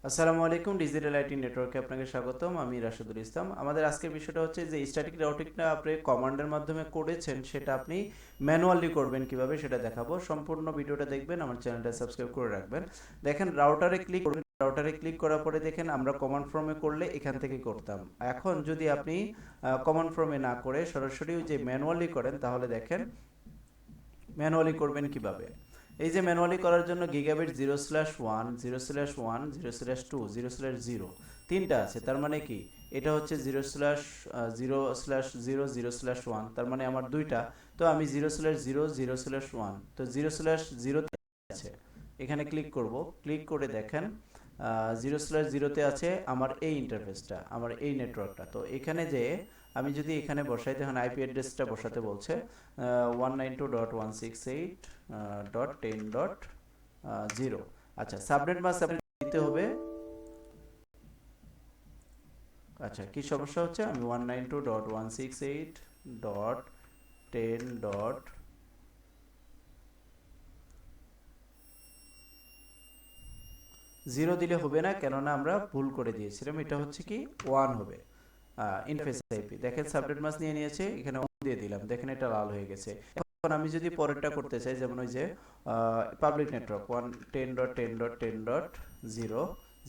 আসসালামু আলাইকুম, digital IT নেটওয়ার্কে আপনাকে স্বাগতম। আমি রাশেদুল ইসলাম। আমাদের আজকের বিষয়টা হচ্ছে যে স্ট্যাটিক রাউটিংটা আপনি কমান্ডের মাধ্যমে করেছেন, সেটা আপনি ম্যানুয়ালি করবেন কিভাবে সেটা দেখাবো। সম্পূর্ণ ভিডিওটা দেখবেন, আমার চ্যানেলটা সাবস্ক্রাইব করে রাখবেন। দেখেন, রাউটারে ক্লিক করবেন। রাউটারে ক্লিক করার পরে দেখেন আমরা কমান্ড ফর্মে করলে এখান থেকে করতাম। এখন যদি আপনি কমান্ড ফর্মে না করে সরাসরি যে ম্যানুয়ালি করেন, তাহলে দেখেন ম্যানুয়ালি করবেন কিভাবে। এই যে ম্যানুয়ালি করার জন্য গিগাবিট 0/1 0/1 0/2 0/0 তিনটা আছে। তার মানে কি, এটা হচ্ছে 0/0 0/1, তার মানে আমার দুইটা। তো আমি 0/0 0/1, তো 0/0 আছে, এখানে ক্লিক করব। ক্লিক করে দেখেন 0/0-তে আছে আমার এই ইন্টারফেসটা, আমার এই নেটওয়ার্কটা। তো এখানে যে আমি যদি এখানে বসাই, দেখুন আইপি অ্যাড্রেসটা বসাতে বলছে 192.168.10.0। আচ্ছা, সাবনেট মাস্ক আপনি দিতে হবে। আচ্ছা, কি সমস্যা হচ্ছে, আমি 192.168.10. 0 দিলে হবে না, কেননা আমরা ভুল করে দিয়েছিলাম। এটা হচ্ছে কি 1 হবে। ইন্টারফেস আইপি দেখেন সাবনেট মাস্ক নিয়ে নিয়েছে, এখানে 1 দিয়ে দিলাম, দেখেন এটা লাল হয়ে গেছে। এখন আমি যদি পরেরটা করতে চাই, যেমন ওই যে পাবলিক নেটওয়ার্ক 110.10.10.0,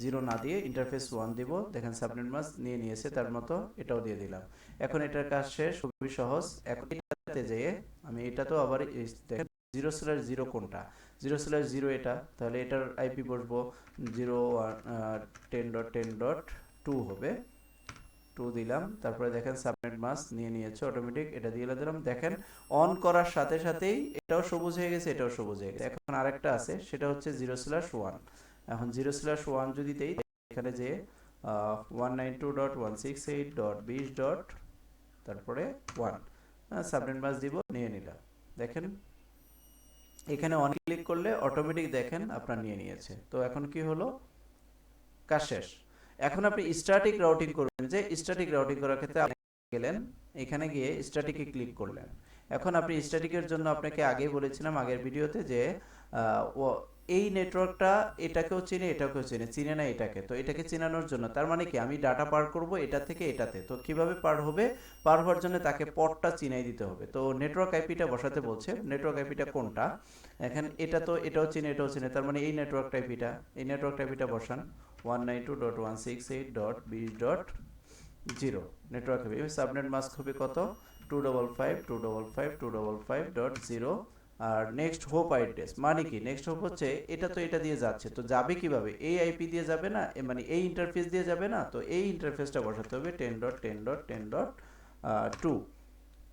0 না দিয়ে ইন্টারফেস 1 দিব, দেখেন সাবনেট মাস্ক নিয়ে নিয়েছে, তার মতো এটাও দিয়ে দিলাম। এখন এটার কাজ শেষ, খুবই সহজ। এখন এটাতে যেয়ে আমি এটা তো আবার দেখেন 0/0 কোনটা, 0/0 এটা, তাহলে এটার আইপি বসবো 10.10.2 হবে। 2 দিলাম, তারপরে দেখেন সাবনেট মাস্ক নিয়ে নিয়েছে অটোমেটিক, এটা দিয়ে দিলাম। দেখেন অন করার সাথে সাথেই এটাও সবুজ হয়ে গেছে, এটাও সবুজ হয়ে গেছে। এখন আরেকটা আছে, সেটা হচ্ছে 0/1। এখন 0/1 যদি দেই, এখানে যে 192.168.20. তারপরে 1 সাবনেট মাস্ক দিব, নিয়ে নিলাম। দেখেন এখানে অন ক্লিক করলে অটোমেটিক দেখেন আপনার নিয়ে নিয়েছে। তো এখন কি হলো, কাজ শেষ। এখন আপনি স্ট্যাটিক রাউটিং করবেন। যে স্ট্যাটিক রাউটিং করার ক্ষেত্রে আপনি গেলেন, এখানে গিয়ে স্ট্যাটিকে ক্লিক করলেন। এখন আপনি স্ট্যাটিকের জন্য আপনাকে আগেই বলেছিলাম আগের ভিডিওতে যে এই নেটওয়ার্কটা এটাকেও চিনে, এটাকেও চিনে, চিনে না এটাকে। তো এটাকে চেনানোর জন্য, তার মানে কি, আমি ডাটা পার করব এটা থেকে এটাতে। তো কিভাবে পার হবে, পার হওয়ার জন্য তাকে পথটা চিনাই দিতে হবে। তো নেটওয়ার্ক আইপিটা বসাতে বলছে, নেটওয়ার্ক আইপিটা কোনটা। এখন এটা তো এটাও চিনে, এটাও চিনে, তার মানে এই নেটওয়ার্ক আইপিটা, এই নেটওয়ার্ক আইপিটা বসান 192.168.20.0 নেটওয়ার্ক হবে। সাবনেট মাস্ক হবে কত, 255.255.255.0। আর নেক্সট হোপ অ্যাড্রেস মানে কি, নেক্সট হোপ হচ্ছে এটা, তো এটা দিয়ে যাচ্ছে, তো যাবে কিভাবে, এই আইপি দিয়ে যাবে না, মানে এই ইন্টারফেস দিয়ে যাবে না, তো এই ইন্টারফেসটা বসাতে হবে 10.10.10.2।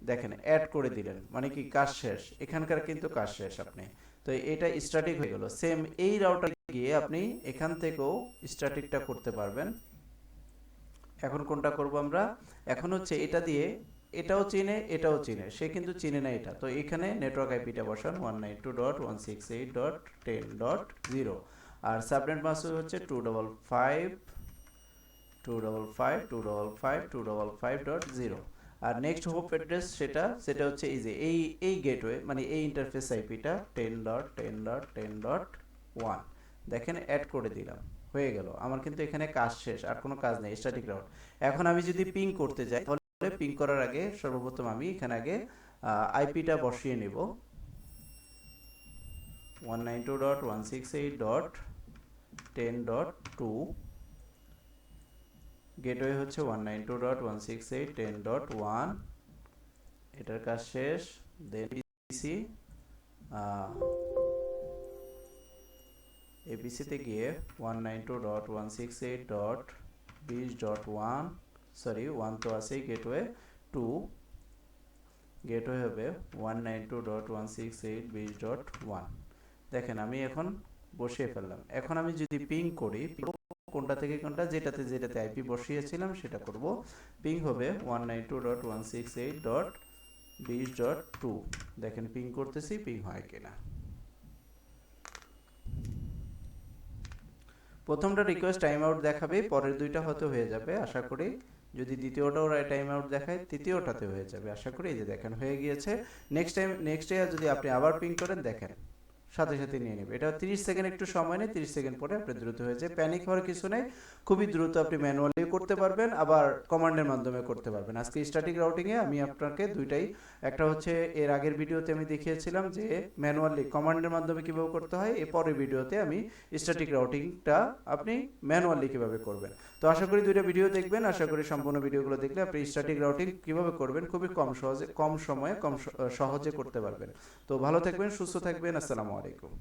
দেখেন অ্যাড করে দিলেন, মানে কি কাজ শেষ, এখানকার কিন্তু কাজ শেষ। আপনি তো এটা স্ট্যাটিক হয়ে গেল। সেম এই রাউটার গিয়ে আপনি এখান থেকেও স্ট্যাটিকটা করতে পারবেন। এখন কোনটা করব আমরা, এখন হচ্ছে এটা দিয়ে, এটাও চিনে, এটাও চিনে, সে কিন্তু চিনে না এটা। তো এখানে নেটওয়ার্ক আইপিটা বসান 192.168.10.0। আর সাবনেট মাস্ক হচ্ছে 255.255.255.255.0। আর নেক্সট হোপ অ্যাড্রেস সেটা হচ্ছে এই যে এই গেটওয়ে, মানে এই ইন্টারফেস আইপিটা 10.10.10.1। দেখেন অ্যাড করে দিলাম, হয়ে গেল আমার, কিন্তু এখানে কাজ শেষ, আর কোনো কাজ নেই স্ট্যাটিক রাউট। এখন আমি যদি পিং করতে যাই, তাহলে পিং করার আগে সর্বপ্রথম আমি এখানে আগে আইপিটা বসিয়ে নেব 192.168.10.2। গেটওয়ে হচ্ছে 192.168.10.1। এটার কাজ শেষ। দেন এপিসি, এপিসিতে গিয়ে 192.168.20.1, সরি 1 তো আছেই, গেটওয়ে 2, গেটওয়ে হবে 192.168.20.1। দেখেন আমি এখন বসিয়ে ফেললাম। এখন আমি যদি পিং করি, কোনটা থেকে কোনটা, যেটাতে আইপি বসিয়েছিলাম সেটা করব। পিং হবে 192.168.20.2। দেখেন পিং করতেছি, পিং হয় কিনা। প্রথমটা রিকোয়েস্ট টাইম আউট দেখাবে, পরের দুইটা হয়তো হয়ে যাবে আশা করি। যদি দ্বিতীয়টাও টাইম আউট দেখায়, তৃতীয়টাতে হয়ে যাবে আশা করি। এই যে দেখেন হয়ে গিয়েছে। নেক্সটে যদি আপনি আবার পিং করেন, দেখেন সাথে সাথে নিয়ে নেবে। এটা 30 সেকেন্ড একটু সময় নেয়, 30 সেকেন্ড পরে আপনি দ্রুত হয়ে যায়। প্যানিক হওয়ার কিছু নেই, খুবই দ্রুত আপনি ম্যানুয়ালি করতে পারবেন, আবার কমান্ডের মাধ্যমে করতে পারবেন। আজকে স্ট্যাটিক রাউটিংয়ে আমি আপনাকে দুইটাই, একটা হচ্ছে এর আগের ভিডিওতে আমি দেখিয়েছিলাম যে ম্যানুয়ালি কমান্ডের মাধ্যমে কীভাবে করতে হয়, এর পরের ভিডিওতে আমি স্ট্যাটিক রাউটিংটা আপনি ম্যানুয়ালি কীভাবে করবেন। তো আশা করি দুইটা ভিডিও দেখবেন, আশা করি সম্পূর্ণ ভিডিওগুলো দেখলে আপনি স্ট্যাটিক রাউটিং কীভাবে করবেন খুবই কম সময়ে সহজে করতে পারবেন। তো ভালো থাকবেন, সুস্থ থাকবেন, আসসালামু আলাইকুম।